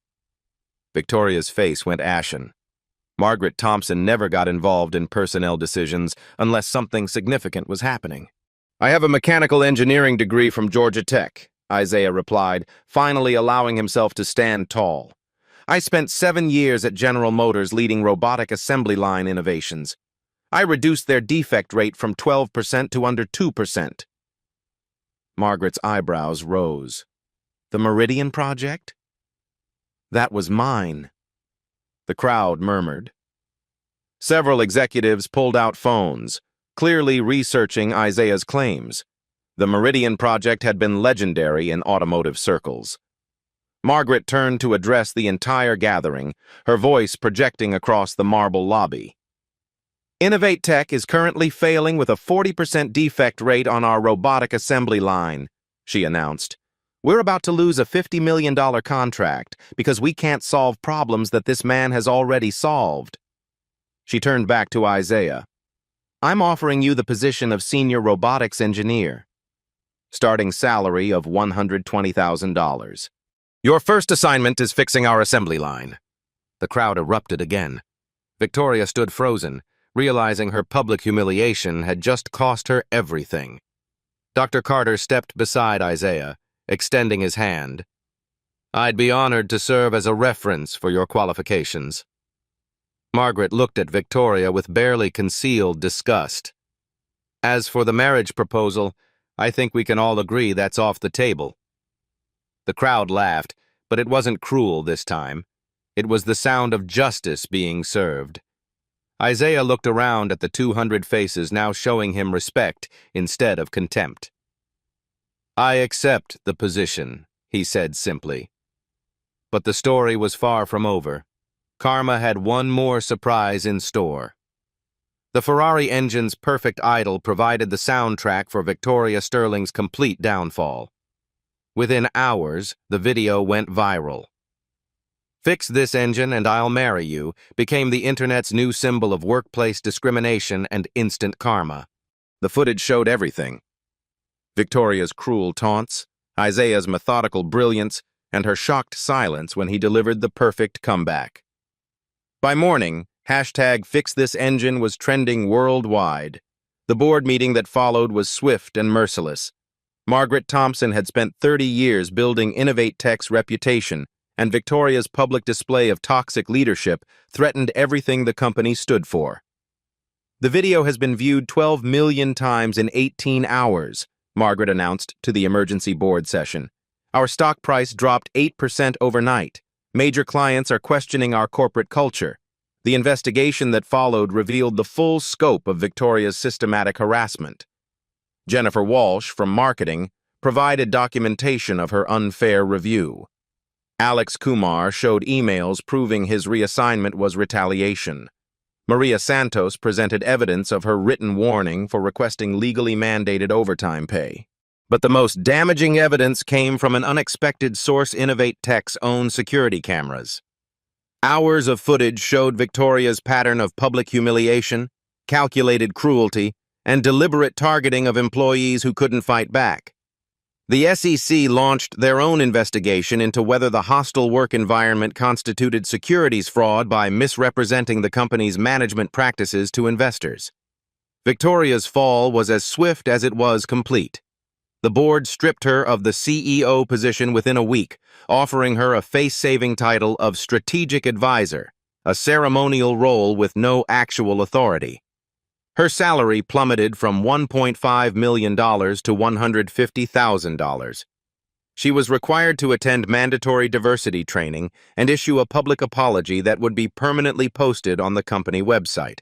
Victoria's face went ashen. Margaret Thompson never got involved in personnel decisions unless something significant was happening. "I have a mechanical engineering degree from Georgia Tech," Isaiah replied, finally allowing himself to stand tall. "I spent 7 years at General Motors leading robotic assembly line innovations. I reduced their defect rate from 12% to under 2%. Margaret's eyebrows rose. "The Meridian Project?" "That was mine." The crowd murmured. Several executives pulled out phones, clearly researching Isaiah's claims. The Meridian Project had been legendary in automotive circles. Margaret turned to address the entire gathering, her voice projecting across the marble lobby. "Innovate Tech is currently failing with a 40% defect rate on our robotic assembly line," she announced. "We're about to lose a $50 million contract because we can't solve problems that this man has already solved." She turned back to Isaiah. "I'm offering you the position of senior robotics engineer. Starting salary of $120,000. Your first assignment is fixing our assembly line." The crowd erupted again. Victoria stood frozen, realizing her public humiliation had just cost her everything. Dr. Carter stepped beside Isaiah, extending his hand. "I'd be honored to serve as a reference for your qualifications." Margaret looked at Victoria with barely concealed disgust. "As for the marriage proposal, I think we can all agree that's off the table." The crowd laughed, but it wasn't cruel this time. It was the sound of justice being served. Isaiah looked around at the 200 faces now showing him respect instead of contempt. "I accept the position," he said simply. But the story was far from over. Karma had one more surprise in store. The Ferrari engine's perfect idle provided the soundtrack for Victoria Sterling's complete downfall. Within hours, the video went viral. "Fix this engine and I'll marry you" became the internet's new symbol of workplace discrimination and instant karma. The footage showed everything. Victoria's cruel taunts, Isaiah's methodical brilliance, and her shocked silence when he delivered the perfect comeback. By morning, #FixThisEngine was trending worldwide. The board meeting that followed was swift and merciless. Margaret Thompson had spent 30 years building Innovate Tech's reputation, and Victoria's public display of toxic leadership threatened everything the company stood for. "The video has been viewed 12 million times in 18 hours, Margaret announced to the emergency board session. "Our stock price dropped 8% overnight. Major clients are questioning our corporate culture." The investigation that followed revealed the full scope of Victoria's systematic harassment. Jennifer Walsh, from marketing, provided documentation of her unfair review. Alex Kumar showed emails proving his reassignment was retaliation. Maria Santos presented evidence of her written warning for requesting legally mandated overtime pay. But the most damaging evidence came from an unexpected source: Innovate Tech's own security cameras. Hours of footage showed Victoria's pattern of public humiliation, calculated cruelty, and deliberate targeting of employees who couldn't fight back. The SEC launched their own investigation into whether the hostile work environment constituted securities fraud by misrepresenting the company's management practices to investors. Victoria's fall was as swift as it was complete. The board stripped her of the CEO position within a week, offering her a face-saving title of strategic advisor, a ceremonial role with no actual authority. Her salary plummeted from $1.5 million to $150,000. She was required to attend mandatory diversity training and issue a public apology that would be permanently posted on the company website.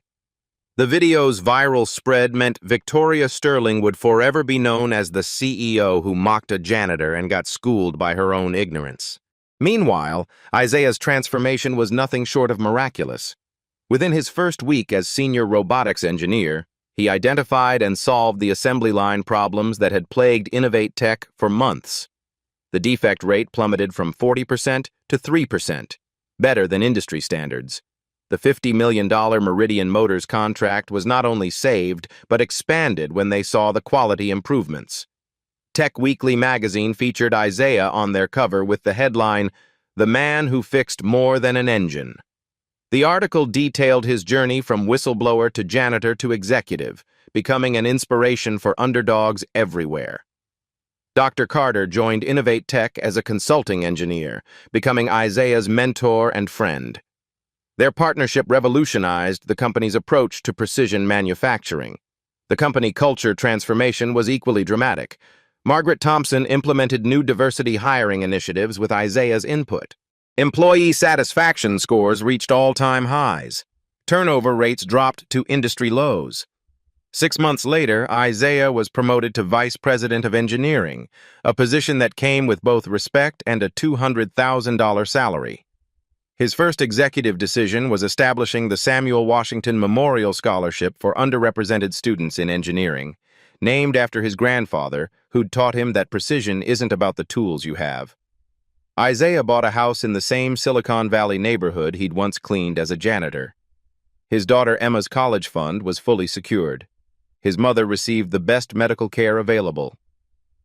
The video's viral spread meant Victoria Sterling would forever be known as the CEO who mocked a janitor and got schooled by her own ignorance. Meanwhile, Isaiah's transformation was nothing short of miraculous. Within his first week as senior robotics engineer, he identified and solved the assembly line problems that had plagued Innovate Tech for months. The defect rate plummeted from 40% to 3%, better than industry standards. The $50 million Meridian Motors contract was not only saved, but expanded when they saw the quality improvements. Tech Weekly magazine featured Isaiah on their cover with the headline, "The Man Who Fixed More Than an Engine." The article detailed his journey from whistleblower to janitor to executive, becoming an inspiration for underdogs everywhere. Dr. Carter joined Innovate Tech as a consulting engineer, becoming Isaiah's mentor and friend. Their partnership revolutionized the company's approach to precision manufacturing. The company culture transformation was equally dramatic. Margaret Thompson implemented new diversity hiring initiatives with Isaiah's input. Employee satisfaction scores reached all-time highs. Turnover rates dropped to industry lows. 6 months later, Isaiah was promoted to Vice President of Engineering, a position that came with both respect and a $200,000 salary. His first executive decision was establishing the Samuel Washington Memorial Scholarship for underrepresented students in engineering, named after his grandfather, who'd taught him that precision isn't about the tools you have. Isaiah bought a house in the same Silicon Valley neighborhood he'd once cleaned as a janitor. His daughter Emma's college fund was fully secured. His mother received the best medical care available.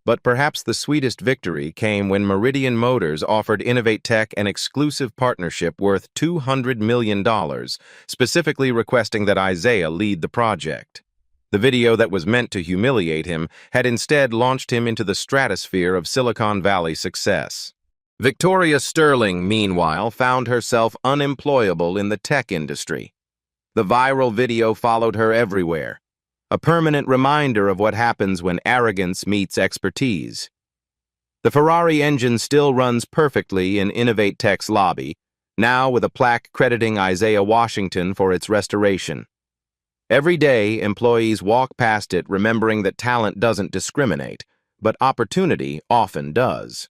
But perhaps the sweetest victory came when Meridian Motors offered Innovate Tech an exclusive partnership worth $200 million, specifically requesting that Isaiah lead the project. The video that was meant to humiliate him had instead launched him into the stratosphere of Silicon Valley success. Victoria Sterling, meanwhile, found herself unemployable in the tech industry. The viral video followed her everywhere, a permanent reminder of what happens when arrogance meets expertise. The Ferrari engine still runs perfectly in Innovate Tech's lobby, now with a plaque crediting Isaiah Washington for its restoration. Every day, employees walk past it remembering that talent doesn't discriminate, but opportunity often does.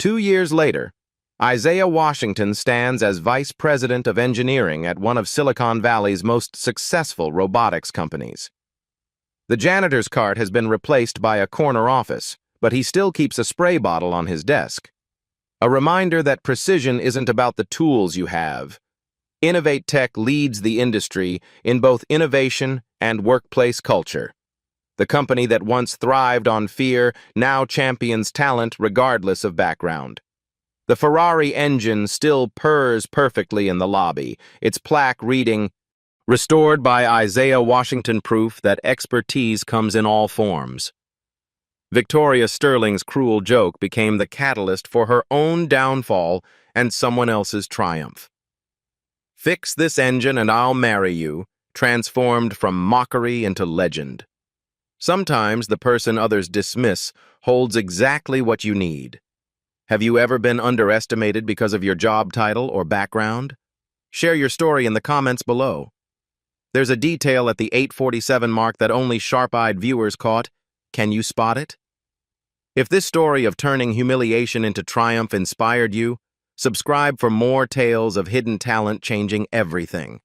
2 years later, Isaiah Washington stands as Vice President of Engineering at one of Silicon Valley's most successful robotics companies. The janitor's cart has been replaced by a corner office, but he still keeps a spray bottle on his desk. A reminder that precision isn't about the tools you have. Innovate Tech leads the industry in both innovation and workplace culture. The company that once thrived on fear now champions talent regardless of background. The Ferrari engine still purrs perfectly in the lobby, its plaque reading, "Restored by Isaiah Washington, proof that expertise comes in all forms." Victoria Sterling's cruel joke became the catalyst for her own downfall and someone else's triumph. "Fix this engine and I'll marry you," transformed from mockery into legend. Sometimes the person others dismiss holds exactly what you need. Have you ever been underestimated because of your job title or background? Share your story in the comments below. There's a detail at the 8:47 mark that only sharp-eyed viewers caught. Can you spot it? If this story of turning humiliation into triumph inspired you, subscribe for more tales of hidden talent changing everything.